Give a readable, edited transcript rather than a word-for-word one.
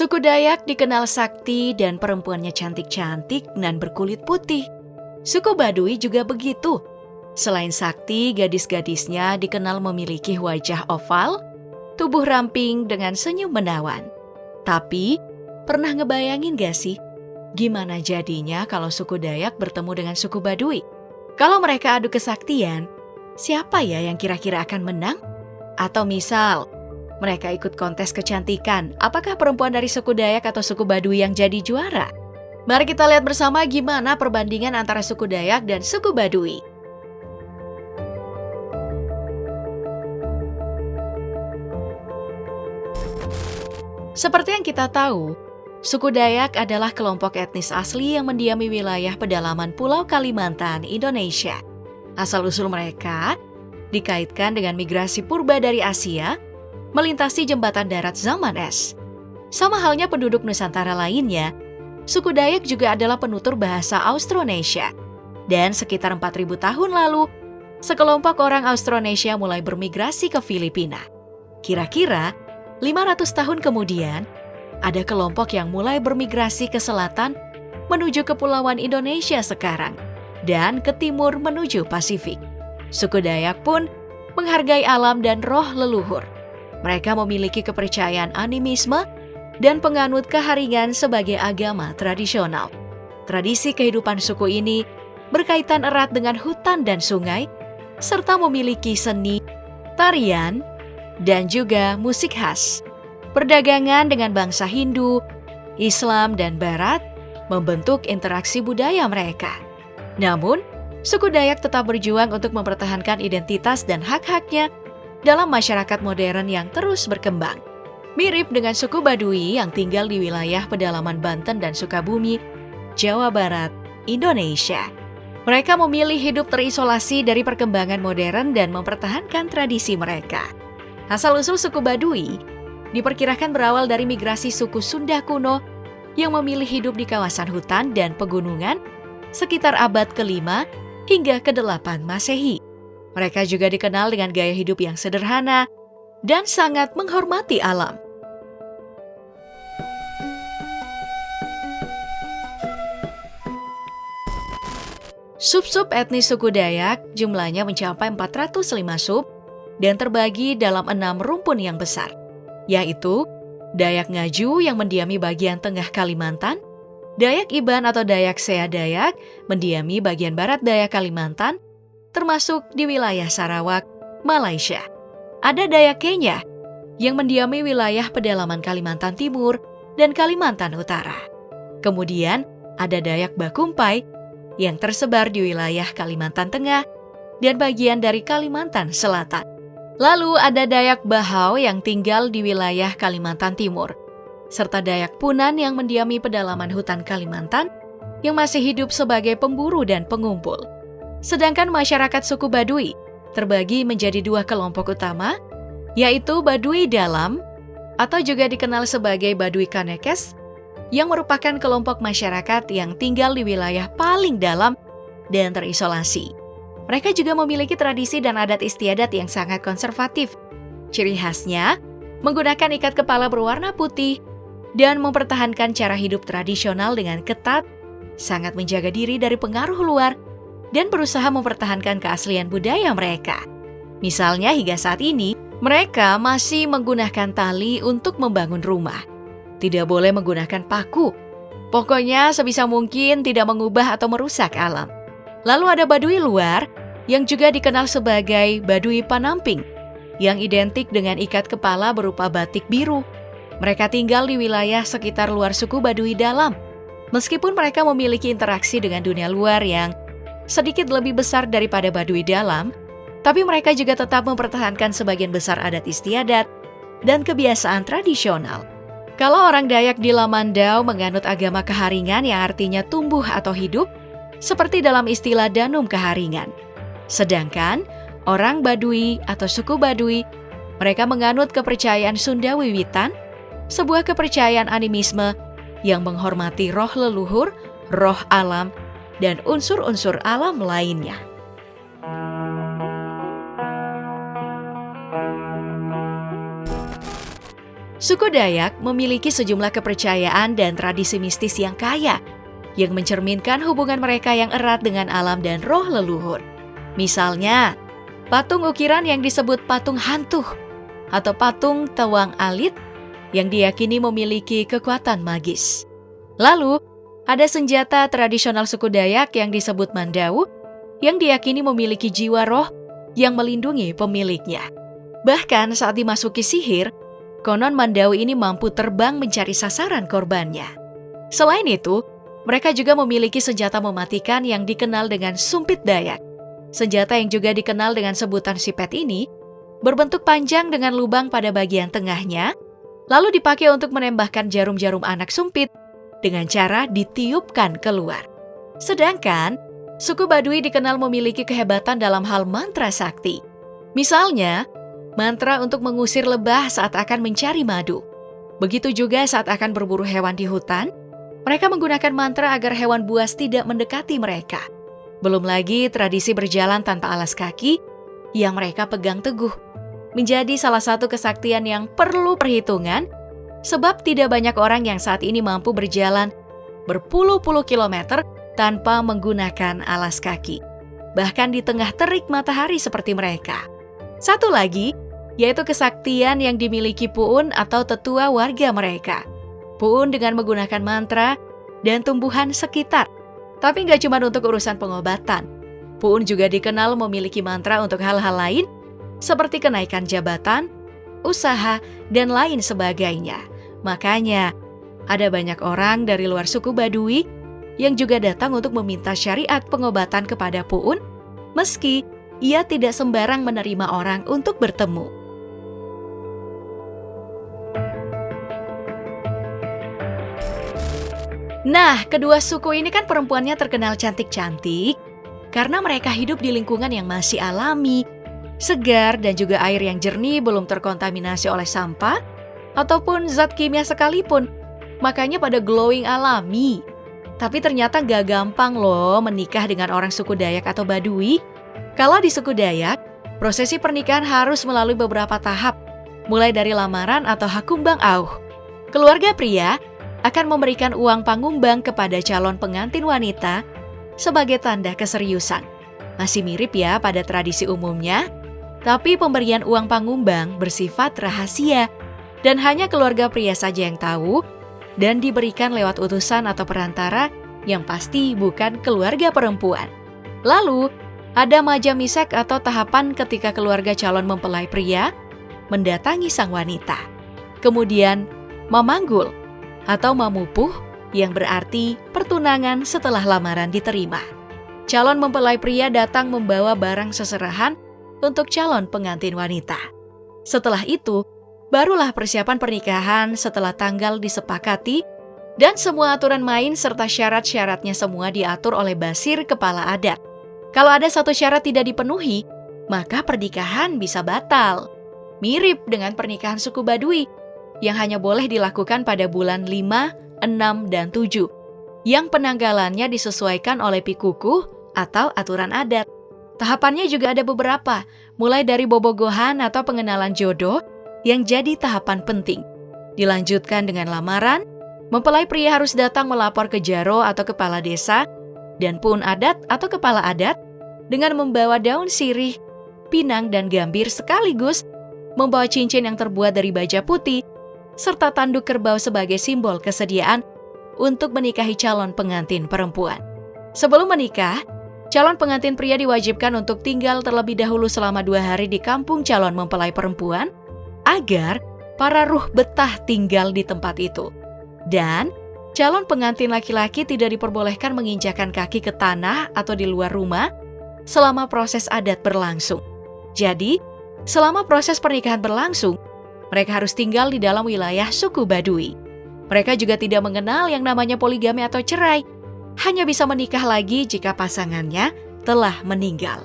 Suku Dayak dikenal sakti dan perempuannya cantik-cantik dan berkulit putih. Suku Baduy juga begitu. Selain sakti, gadis-gadisnya dikenal memiliki wajah oval, tubuh ramping dengan senyum menawan. Tapi, pernah ngebayangin gak sih, gimana jadinya kalau suku Dayak bertemu dengan suku Baduy? Kalau mereka adu kesaktian, siapa ya yang kira-kira akan menang? Atau misal, mereka ikut kontes kecantikan, apakah perempuan dari suku Dayak atau suku Baduy yang jadi juara? Mari kita lihat bersama gimana perbandingan antara suku Dayak dan suku Baduy. Seperti yang kita tahu, suku Dayak adalah kelompok etnis asli yang mendiami wilayah pedalaman Pulau Kalimantan, Indonesia. Asal-usul mereka dikaitkan dengan migrasi purba dari Asia, melintasi jembatan darat zaman es. Sama halnya penduduk Nusantara lainnya, suku Dayak juga adalah penutur bahasa Austronesia. Dan sekitar 4.000 tahun lalu, sekelompok orang Austronesia mulai bermigrasi ke Filipina. Kira-kira 500 tahun kemudian, ada kelompok yang mulai bermigrasi ke selatan menuju Kepulauan Indonesia sekarang dan ke timur menuju Pasifik. Suku Dayak pun menghargai alam dan roh leluhur. Mereka memiliki kepercayaan animisme dan penganut keharingan sebagai agama tradisional. Tradisi kehidupan suku ini berkaitan erat dengan hutan dan sungai, serta memiliki seni, tarian, dan juga musik khas. Perdagangan dengan bangsa Hindu, Islam, dan Barat membentuk interaksi budaya mereka. Namun, suku Dayak tetap berjuang untuk mempertahankan identitas dan hak-haknya dalam masyarakat modern yang terus berkembang. Mirip dengan suku Baduy yang tinggal di wilayah pedalaman Banten dan Sukabumi, Jawa Barat, Indonesia. Mereka memilih hidup terisolasi dari perkembangan modern dan mempertahankan tradisi mereka. Asal-usul suku Baduy diperkirakan berawal dari migrasi suku Sunda kuno yang memilih hidup di kawasan hutan dan pegunungan sekitar abad ke-5 hingga ke-8 Masehi. Mereka juga dikenal dengan gaya hidup yang sederhana dan sangat menghormati alam. Sub-sub etnis suku Dayak jumlahnya mencapai 405 sub dan terbagi dalam 6 rumpun yang besar, yaitu Dayak Ngaju yang mendiami bagian tengah Kalimantan, Dayak Iban atau Dayak Sea Dayak mendiami bagian barat Dayak Kalimantan, termasuk di wilayah Sarawak, Malaysia. Ada Dayak Kenya yang mendiami wilayah pedalaman Kalimantan Timur dan Kalimantan Utara. Kemudian ada Dayak Bakumpai yang tersebar di wilayah Kalimantan Tengah dan bagian dari Kalimantan Selatan. Lalu ada Dayak Bahau yang tinggal di wilayah Kalimantan Timur, serta Dayak Punan yang mendiami pedalaman hutan Kalimantan yang masih hidup sebagai pemburu dan pengumpul. Sedangkan masyarakat suku Baduy terbagi menjadi 2 kelompok utama, yaitu Baduy Dalam atau juga dikenal sebagai Baduy Kanekes, yang merupakan kelompok masyarakat yang tinggal di wilayah paling dalam dan terisolasi. Mereka juga memiliki tradisi dan adat istiadat yang sangat konservatif. Ciri khasnya menggunakan ikat kepala berwarna putih dan mempertahankan cara hidup tradisional dengan ketat, sangat menjaga diri dari pengaruh luar, dan berusaha mempertahankan keaslian budaya mereka. Misalnya hingga saat ini, mereka masih menggunakan tali untuk membangun rumah. Tidak boleh menggunakan paku. Pokoknya sebisa mungkin tidak mengubah atau merusak alam. Lalu ada Baduy luar, yang juga dikenal sebagai Baduy Panamping, yang identik dengan ikat kepala berupa batik biru. Mereka tinggal di wilayah sekitar luar suku Baduy Dalam. Meskipun mereka memiliki interaksi dengan dunia luar yang sedikit lebih besar daripada Baduy Dalam, tapi mereka juga tetap mempertahankan sebagian besar adat istiadat dan kebiasaan tradisional. Kalau orang Dayak di Lamandau menganut agama keharingan yang artinya tumbuh atau hidup, seperti dalam istilah Danum Keharingan. Sedangkan orang Baduy atau suku Baduy, mereka menganut kepercayaan Sunda Wiwitan, sebuah kepercayaan animisme yang menghormati roh leluhur, roh alam, dan unsur-unsur alam lainnya. Suku Dayak memiliki sejumlah kepercayaan dan tradisi mistis yang kaya, yang mencerminkan hubungan mereka yang erat dengan alam dan roh leluhur. Misalnya, patung ukiran yang disebut patung hantu atau patung Tawang Alit yang diyakini memiliki kekuatan magis. Lalu, ada senjata tradisional suku Dayak yang disebut Mandau yang diyakini memiliki jiwa roh yang melindungi pemiliknya. Bahkan saat dimasuki sihir, konon Mandau ini mampu terbang mencari sasaran korbannya. Selain itu, mereka juga memiliki senjata mematikan yang dikenal dengan sumpit Dayak. Senjata yang juga dikenal dengan sebutan sipet ini berbentuk panjang dengan lubang pada bagian tengahnya, lalu dipakai untuk menembakkan jarum-jarum anak sumpit dengan cara ditiupkan keluar. Sedangkan, suku Baduy dikenal memiliki kehebatan dalam hal mantra sakti. Misalnya, mantra untuk mengusir lebah saat akan mencari madu. Begitu juga saat akan berburu hewan di hutan, mereka menggunakan mantra agar hewan buas tidak mendekati mereka. Belum lagi tradisi berjalan tanpa alas kaki yang mereka pegang teguh. Menjadi salah satu kesaktian yang perlu perhitungan, sebab tidak banyak orang yang saat ini mampu berjalan berpuluh-puluh kilometer tanpa menggunakan alas kaki. Bahkan di tengah terik matahari seperti mereka. Satu lagi, yaitu kesaktian yang dimiliki Pu'un atau tetua warga mereka. Pu'un dengan menggunakan mantra dan tumbuhan sekitar. Tapi nggak cuma untuk urusan pengobatan. Pu'un juga dikenal memiliki mantra untuk hal-hal lain, seperti kenaikan jabatan, usaha, dan lain sebagainya. Makanya, ada banyak orang dari luar suku Baduy yang juga datang untuk meminta syariat pengobatan kepada Pu'un, meski ia tidak sembarang menerima orang untuk bertemu. Nah, kedua suku ini kan perempuannya terkenal cantik-cantik karena mereka hidup di lingkungan yang masih alami, segar, dan juga air yang jernih belum terkontaminasi oleh sampah ataupun zat kimia sekalipun. Makanya pada glowing alami. Tapi ternyata gak gampang loh menikah dengan orang suku Dayak atau Baduy. Kalau di suku Dayak, prosesi pernikahan harus melalui beberapa tahap, mulai dari lamaran atau hakumbang auh. Keluarga pria akan memberikan uang pangumbang kepada calon pengantin wanita sebagai tanda keseriusan. Masih mirip ya pada tradisi umumnya, tapi pemberian uang pangumbang bersifat rahasia dan hanya keluarga pria saja yang tahu dan diberikan lewat utusan atau perantara yang pasti bukan keluarga perempuan. Lalu, ada majamisek atau tahapan ketika keluarga calon mempelai pria mendatangi sang wanita. Kemudian, memanggul atau mamupuh yang berarti pertunangan setelah lamaran diterima. Calon mempelai pria datang membawa barang seserahan untuk calon pengantin wanita. Setelah itu, barulah persiapan pernikahan setelah tanggal disepakati dan semua aturan main serta syarat-syaratnya semua diatur oleh basir kepala adat. Kalau ada satu syarat tidak dipenuhi, maka pernikahan bisa batal. Mirip dengan pernikahan suku Baduy yang hanya boleh dilakukan pada bulan 5, 6, dan 7, yang penanggalannya disesuaikan oleh pikukuh atau aturan adat. Tahapannya juga ada beberapa, mulai dari bobogohan atau pengenalan jodoh yang jadi tahapan penting. Dilanjutkan dengan lamaran, mempelai pria harus datang melapor ke jaro atau kepala desa, dan pu'un adat atau kepala adat dengan membawa daun sirih, pinang, dan gambir sekaligus membawa cincin yang terbuat dari baja putih, serta tanduk kerbau sebagai simbol kesediaan untuk menikahi calon pengantin perempuan. Sebelum menikah, calon pengantin pria diwajibkan untuk tinggal terlebih dahulu selama 2 hari di kampung calon mempelai perempuan, agar para ruh betah tinggal di tempat itu. Dan calon pengantin laki-laki tidak diperbolehkan menginjakan kaki ke tanah atau di luar rumah selama proses adat berlangsung. Jadi, selama proses pernikahan berlangsung, mereka harus tinggal di dalam wilayah suku Baduy. Mereka juga tidak mengenal yang namanya poligami atau cerai, hanya bisa menikah lagi jika pasangannya telah meninggal.